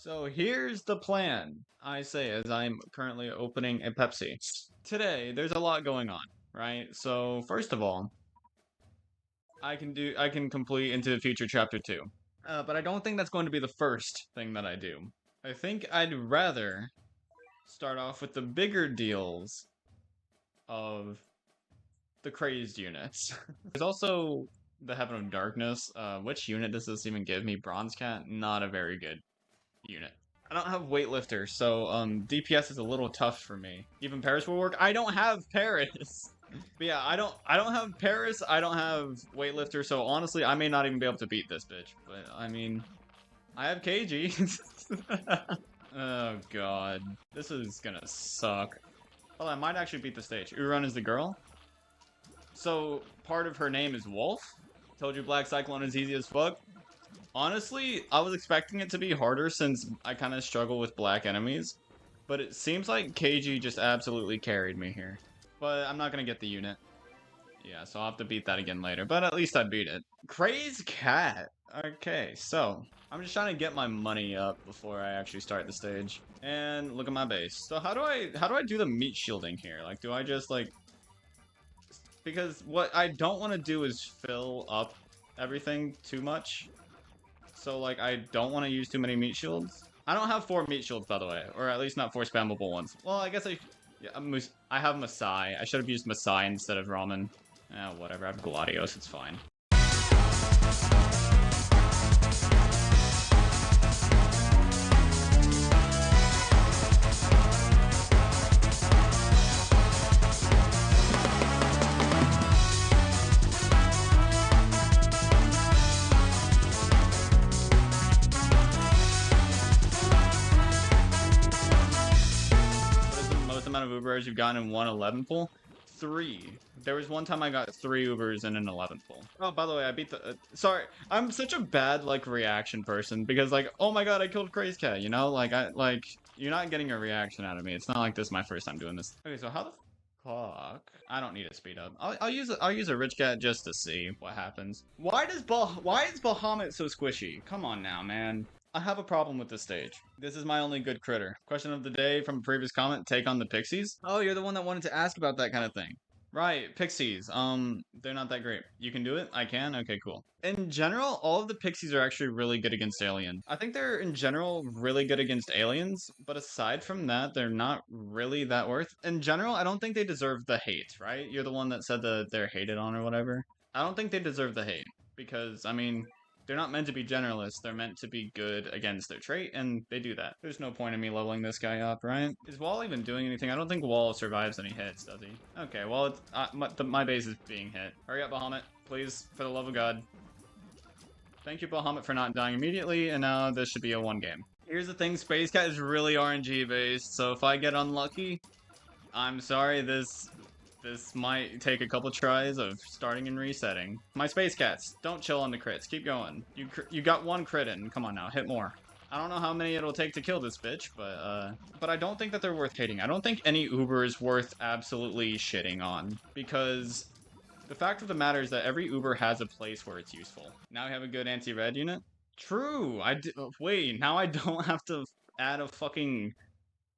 So here's the plan, I say, as I'm currently opening a Pepsi. Today, there's a lot going on, right? So first of all, I can complete Into the Future Chapter 2. But I don't think that's going to be the first thing that I do. I think I'd rather start off with the bigger deals of the crazed units. There's also the Heaven of Darkness. Which unit does this even give me? Bronze Cat? Not a very good unit. I don't have weightlifter, so DPS is a little tough for me. Even Paris will work. I don't have Paris. But yeah, I don't have Paris. I don't have weightlifter, so honestly, I may not even be able to beat this bitch. But I mean, I have KG. Oh god, this is gonna suck. Well, I might actually beat the stage. Urun is the girl. So part of her name is Wolf. Told you Black Cyclone is easy as fuck. Honestly, I was expecting it to be harder since I kind of struggle with black enemies. But it seems like KG just absolutely carried me here. But I'm not going to get the unit. Yeah, so I'll have to beat that again later. But at least I beat it. Crazed Cat. Okay, so I'm just trying to get my money up before I actually start the stage. And look at my base. So how do I do the meat shielding here? Like, do I just like... Because what I don't want to do is fill up everything too much. So, like, I don't want to use too many meat shields. I don't have 4 meat shields, by the way. Or at least not 4 spammable ones. Well, I guess yeah, I have Masai. I should have used Masai instead of Ramen. Whatever. I have Gladios. It's fine. Amount of Ubers you've gotten in one 11 pull? 3. There was one time I got 3 Ubers in an 11 pull. Oh, by the way, I beat the... sorry, I'm such a bad, like, reaction person. Because, like, oh my god, I killed Crazed Cat, you know? Like, you're not getting a reaction out of me. It's not like this is my first time doing this. Okay, so how the fuck? I don't need to speed up. I'll use a Rich Cat just to see what happens. Why is Bahamut so squishy? Come on now, man. I have a problem with this stage. This is my only good critter. Question of the day from a previous comment, take on the Pixies. Oh, you're the one that wanted to ask about that kind of thing. Right, Pixies. They're not that great. You can do it? I can? Okay, cool. In general, all of the Pixies are actually really good against aliens. I think they're, in general, really good against aliens, but aside from that, they're not really that worth. In general, I don't think they deserve the hate, right? You're the one that said that they're hated on or whatever. I don't think they deserve the hate, because, I mean... They're not meant to be generalists, they're meant to be good against their trait, and they do that. There's no point in me leveling this guy up, right? Is Wall even doing anything? I don't think Wall survives any hits, does he? Okay, well, it's, my base is being hit. Hurry up, Bahamut, please, for the love of God. Thank you, Bahamut, for not dying immediately, and now this should be a 1 game. Here's the thing, Space Cat is really RNG based, so if I get unlucky, I'm sorry, this might take a couple tries of starting and resetting. My Space Cats, don't chill on the crits. Keep going. You got 1 crit in. Come on now, hit more. I don't know how many it'll take to kill this bitch, but I don't think that they're worth hating. I don't think any Uber is worth absolutely shitting on, because the fact of the matter is that every Uber has a place where it's useful. Now we have a good anti-red unit. True. Wait, now I don't have to add a fucking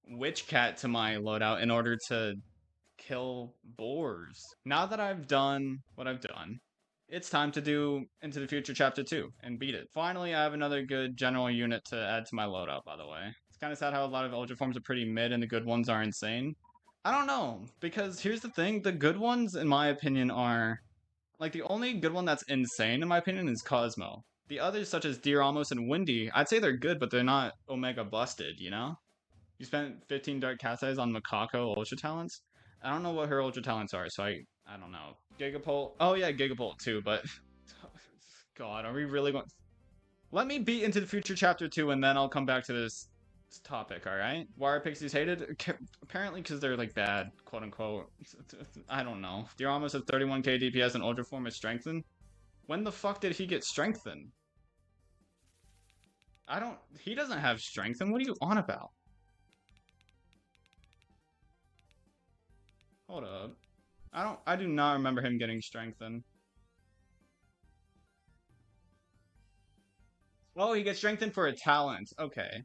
Witch Cat to my loadout in order to kill boars. Now that I've done what I've done, it's time to do Into the Future Chapter 2 and beat it. Finally, I have another good general unit to add to my loadout, by the way. It's kind of sad how a lot of Ultra Forms are pretty mid and the good ones are insane. I don't know, because here's the thing, the good ones, in my opinion, are... Like, the only good one that's insane, in my opinion, is Cosmo. The others, such as Deer Almost and Windy, I'd say they're good, but they're not Omega busted, you know? You spent 15 Dark Cat Eyes on Makako Ultra Talents? I don't know what her Ultra Talents are, so I don't know. Gigapult. Oh yeah, Gigapult too, but... God, are we really going... Let me beat Into the Future Chapter 2 and then I'll come back to this topic, alright? Why are Pixies hated? Apparently because they're, like, bad, quote-unquote. I don't know. Deer almost has 31k DPS and Ultra Form is strengthened? When the fuck did he get strengthened? He doesn't have strengthened. What are you on about? Hold up. I do not remember him getting strengthened. Oh, he gets strengthened for a talent. Okay.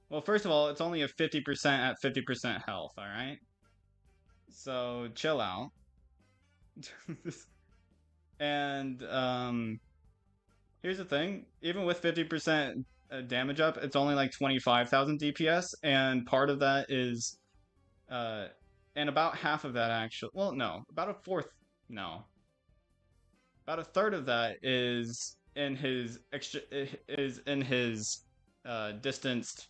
Well, first of all, it's only a 50% at 50% health, alright? So, chill out. And, here's the thing. Even with 50% damage up, it's only like 25,000 DPS, and part of that is, uh, and about half of that actually, well, no, about a fourth, no. About a third of that is in his extra, is in his, distanced,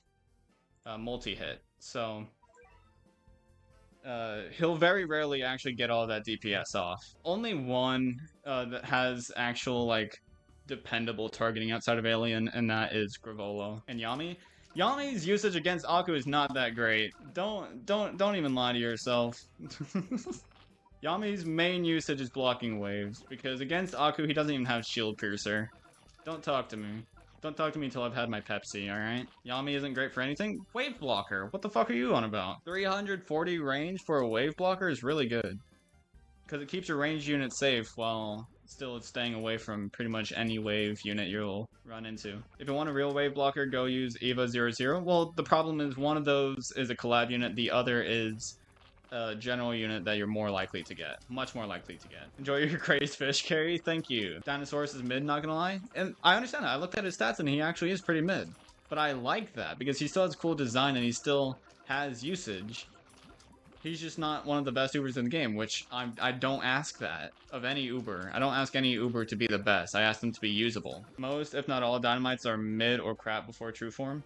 multi-hit. So, he'll very rarely actually get all that DPS off. Only one that has actual like dependable targeting outside of Alien, and that is Gravolo and Yami. Yami's usage against Aku is not that great. Don't even lie to yourself. Yami's main usage is blocking waves because against Aku he doesn't even have Shield Piercer. Don't talk to me. Don't talk to me until I've had my Pepsi, alright? Yami isn't great for anything? Wave blocker! What the fuck are you on about? 340 range for a wave blocker is really good. Because it keeps your ranged unit safe while still staying away from pretty much any wave unit you'll run into. If you want a real wave blocker, go use Eva00. Well, the problem is one of those is a collab unit, the other is a general unit that you're more likely to get. Much more likely to get. Enjoy your crazed fish carry. Thank you. Dinosaurus is mid, not gonna lie. And I understand that. I looked at his stats and he actually is pretty mid. But I like that because he still has cool design and he still has usage. He's just not one of the best Ubers in the game, which I don't ask that of any Uber. I don't ask any Uber to be the best. I ask them to be usable. Most, if not all, Dynamites are mid or crap before true form.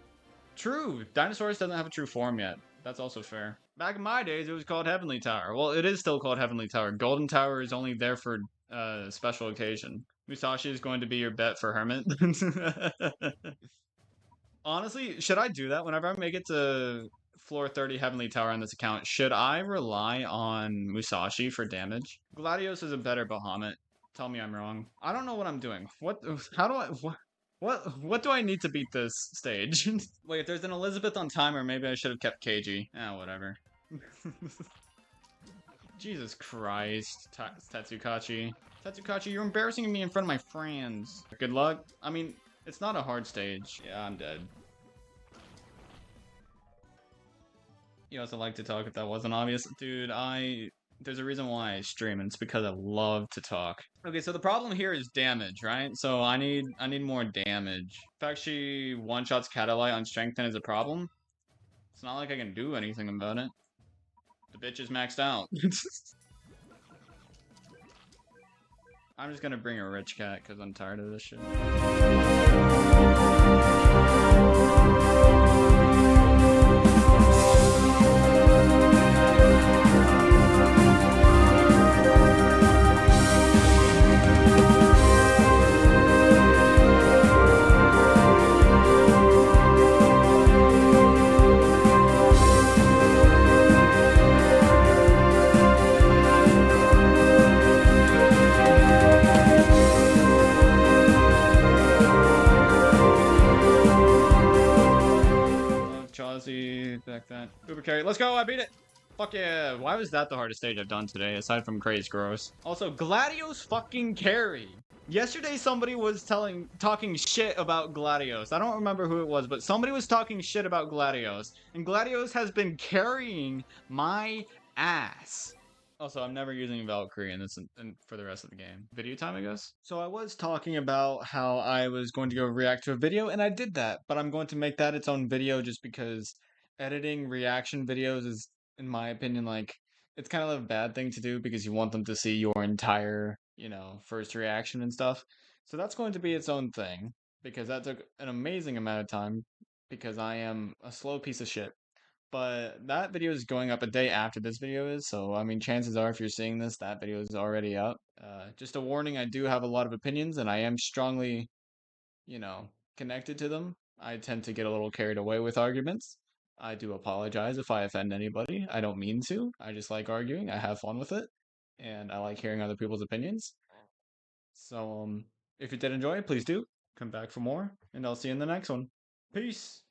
True! Dinosaurus doesn't have a true form yet. That's also fair. Back in my days, it was called Heavenly Tower. Well, it is still called Heavenly Tower. Golden Tower is only there for special occasion. Musashi is going to be your bet for Hermit. Honestly, should I do that whenever I make it to floor 30 Heavenly Tower on this account? Should I rely on Musashi for damage? Gladios is a better Bahamut. Tell me I'm wrong. I don't know what I'm doing. How do I, what do I need to beat this stage? Wait, if there's an Elizabeth on timer, maybe I should have kept KG. Ah, whatever. Jesus Christ, Tatsukachi. Tatsukachi, you're embarrassing me in front of my friends. Good luck. I mean, it's not a hard stage. Yeah, I'm dead. You also like to talk if that wasn't obvious. Dude, there's a reason why I stream, and it's because I love to talk. Okay, so the problem here is damage, right? So I need more damage. In fact, she one-shots Catalite on Strengthen is a problem. It's not like I can do anything about it. The bitch is maxed out. I'm just gonna bring a rich cat because I'm tired of this shit. Back that. Uber carry. Let's go! I beat it! Fuck yeah! Why was that the hardest stage I've done today, aside from crazed gross? Also, Gladios fucking carry! Yesterday somebody was talking shit about Gladios. I don't remember who it was, but somebody was talking shit about Gladios. And Gladios has been carrying my ass. Also, I'm never using Valkyrie in this for the rest of the game. Video time, I guess? So I was talking about how I was going to go react to a video, and I did that. But I'm going to make that its own video just because editing reaction videos is, in my opinion, like, it's kind of a bad thing to do because you want them to see your entire, first reaction and stuff. So that's going to be its own thing because that took an amazing amount of time because I am a slow piece of shit. But that video is going up a day after this video is, so I mean, chances are if you're seeing this, that video is already up. Just a warning, I do have a lot of opinions, and I am strongly, connected to them. I tend to get a little carried away with arguments. I do apologize if I offend anybody. I don't mean to. I just like arguing. I have fun with it, and I like hearing other people's opinions. So, if you did enjoy, please do come back for more, and I'll see you in the next one. Peace!